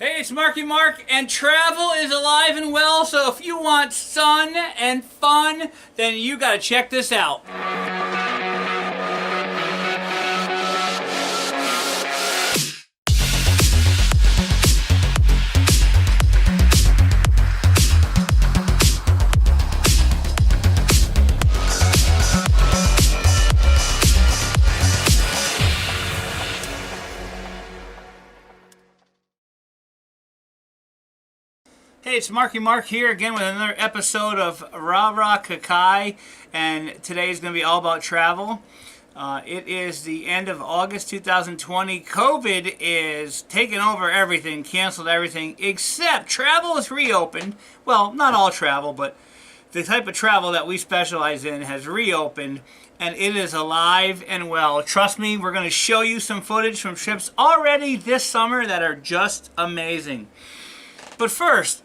Hey, it's Marky Mark, and travel is alive and well, so if you want sun and fun, then you gotta check this out. Hey, it's Marky Mark here again with another episode of RaRaKaKi, and today is going to be all about travel. It is the end of August 2020. COVID is taking over everything, canceled everything, except travel is reopened. Well, not all travel, but the type of travel that we specialize in has reopened, and it is alive and well. Trust me, we're going to show you some footage from trips already this summer that are just amazing. But first,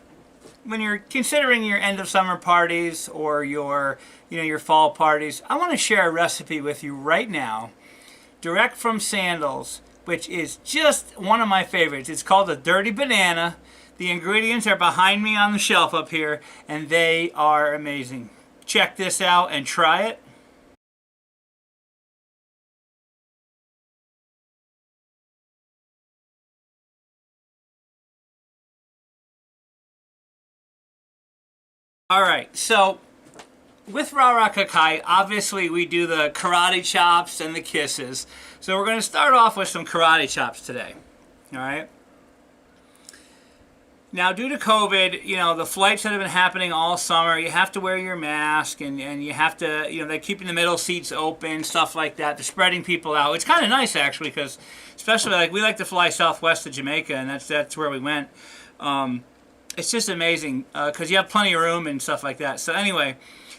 when you're considering your end of summer parties or your fall parties, I want to share a recipe with you right now, direct from Sandals, which is just one of my favorites. It's called the Dirty Banana. The ingredients are behind me on the shelf up here, and they are amazing. Check this out and try it. Alright, so with RaRaKaKi, obviously we do the karate chops and the kisses. So we're going to start off with some karate chops today. Alright? Now, due to COVID, the flights that have been happening all summer, you have to wear your mask and you have to, they're keeping the middle seats open, stuff like that. They're spreading people out. It's kind of nice, actually, because especially, we like to fly southwest to Jamaica, and that's where we went. It's just amazing because you have plenty of room and stuff like that. So anyway,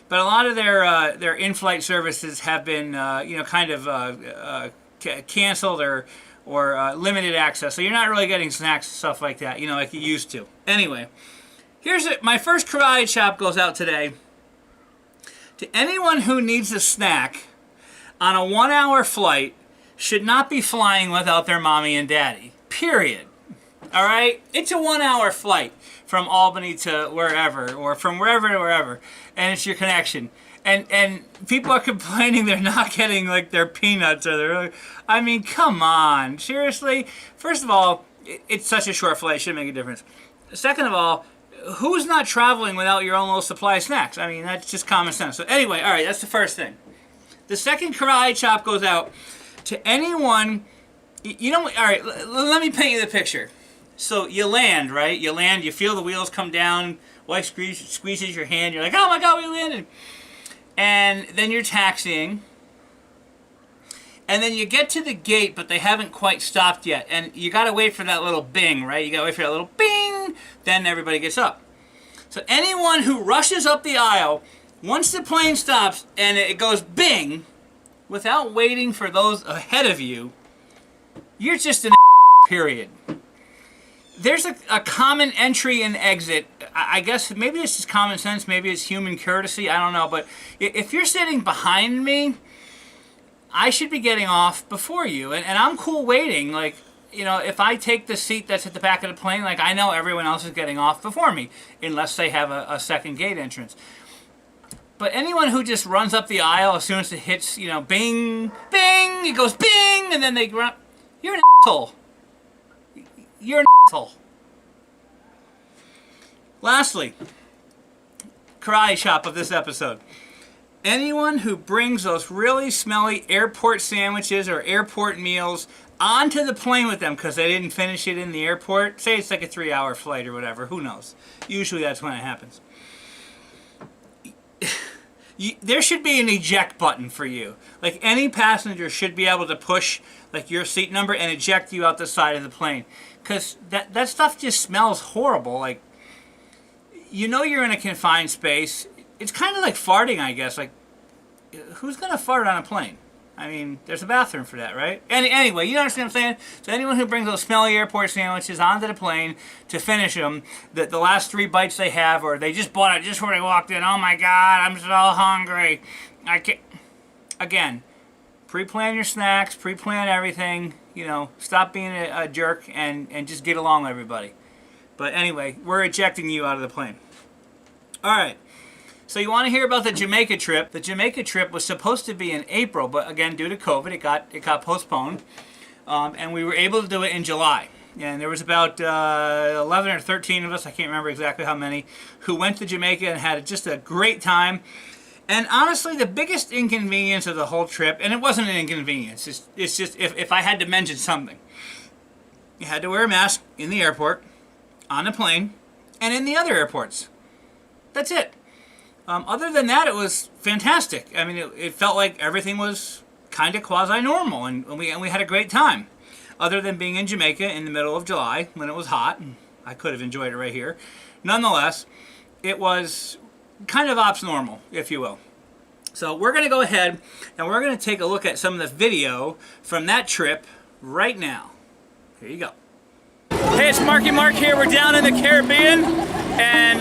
but a lot of their in-flight services have been canceled or limited access. So you're not really getting snacks and stuff like that, like you used to. Anyway, here's it. My first karate chop goes out today to anyone who needs a snack on a 1-hour flight. Should not be flying without their mommy and daddy. Period. All right, it's a 1-hour flight from Albany to wherever, or from wherever to wherever, and it's your connection. And people are complaining they're not getting their peanuts or their. I mean, come on, seriously. First of all, it's such a short flight; it shouldn't make a difference. Second of all, who's not traveling without your own little supply of snacks? I mean, that's just common sense. So anyway, all right, that's the first thing. The second karate chop goes out to anyone. All right, let me paint you the picture. So you land, right? You land, you feel the wheels come down, wife squeezes your hand, you're like, oh my God, we landed. And then you're taxiing. And then you get to the gate, but they haven't quite stopped yet. And you gotta wait for that little bing, right? You gotta wait for that little bing, then everybody gets up. So anyone who rushes up the aisle, once the plane stops and it goes bing, without waiting for those ahead of you, you're just an period. There's a common entry and exit. I guess maybe it's just common sense, maybe it's human courtesy, I don't know. But if you're sitting behind me, I should be getting off before you. And I'm cool waiting. If I take the seat that's at the back of the plane, I know everyone else is getting off before me, unless they have a second gate entrance. But anyone who just runs up the aisle as soon as it hits, bing, bing, it goes bing, and then they run, you're an asshole. You're an asshole. Lastly, karate chop of this episode. Anyone who brings those really smelly airport sandwiches or airport meals onto the plane with them because they didn't finish it in the airport, say it's a 3-hour flight or whatever, who knows? Usually that's when it happens. There should be an eject button for you. Any passenger should be able to push your seat number and eject you out the side of the plane. Because that stuff just smells horrible. You're in a confined space. It's kind of like farting, I guess. Who's going to fart on a plane? I mean, there's a bathroom for that, right? Anyway, you understand what I'm saying? So anyone who brings those smelly airport sandwiches onto the plane to finish them, the last 3 bites they have, or they just bought it just before they walked in, oh my God, I'm so hungry. I can't. Again, pre-plan your snacks, pre-plan everything. Stop being a jerk and just get along with everybody. But anyway, we're ejecting you out of the plane. All right. So you want to hear about the Jamaica trip? The Jamaica trip was supposed to be in April, but again, due to COVID, it got postponed, and we were able to do it in July. And there was about 11 or 13 of us, I can't remember exactly how many, who went to Jamaica and had just a great time. And honestly, the biggest inconvenience of the whole trip, and it wasn't an inconvenience, it's just if I had to mention something, you had to wear a mask in the airport, on the plane, and in the other airports. That's it. Other than that, it was fantastic. I mean, it felt like everything was kind of quasi-normal, and we had a great time. Other than being in Jamaica in the middle of July when it was hot, and I could have enjoyed it right here. Nonetheless, it was kind of ops normal, if you will. So we're going to go ahead and we're going to take a look at some of the video from that trip right now. Here you go. Hey, it's Marky Mark here. We're down in the Caribbean, and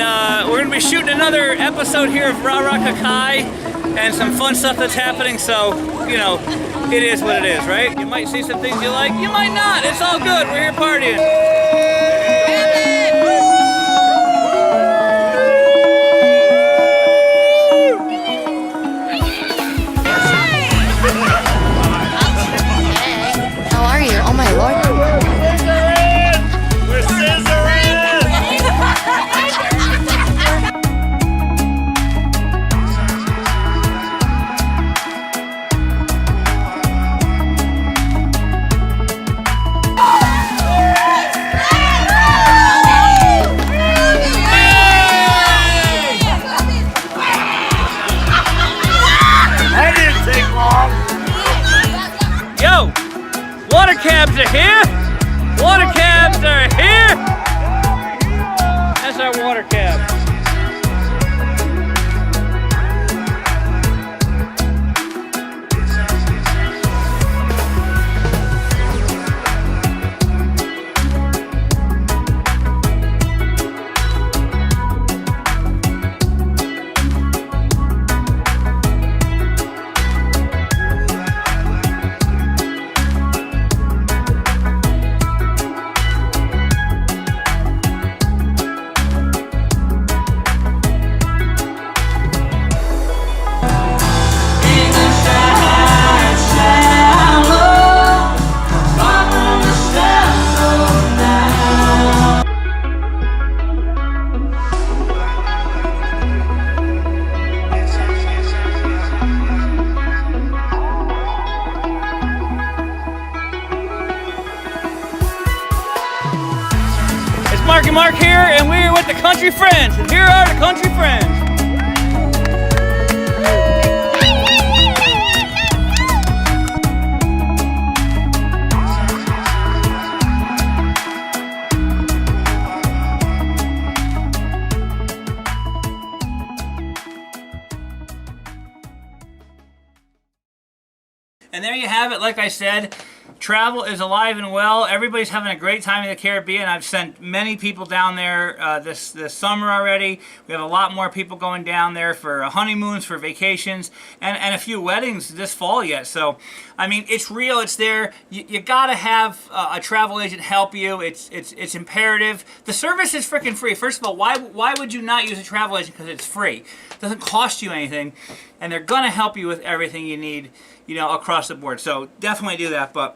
we're going to be shooting another episode here of RaRaKaKi and some fun stuff that's happening, so, you know, it is what it is, right? You might see some things you like, you might not. It's all good. We're here partying. How are you? Oh my lord. Yo, water cabs are here. Water cabs are here. That's our water cab. Marky Mark here, and we're with the Country Friends, and here are the Country Friends. And there you have it. Like I said, travel is alive and well. Everybody's having a great time in the Caribbean. I've sent many people down there this summer already. We have a lot more people going down there for honeymoons, for vacations, and a few weddings this fall yet. So, I mean, it's real. It's there. You got to have a travel agent help you. It's imperative. The service is freaking free. First of all, why would you not use a travel agent? Because it's free. It doesn't cost you anything, and they're going to help you with everything you need, you know, across the board. So definitely do that. But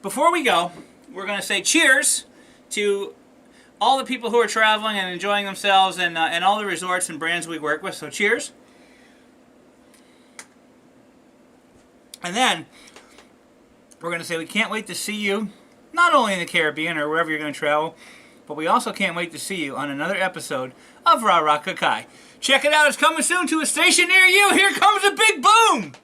before we go, we're going to say cheers to all the people who are traveling and enjoying themselves, and all the resorts and brands we work with. So cheers. And then we're going to say we can't wait to see you, not only in the Caribbean or wherever you're going to travel, but we also can't wait to see you on another episode of RaRaKaKi. Check it out. It's coming soon to a station near you. Here comes a big boom.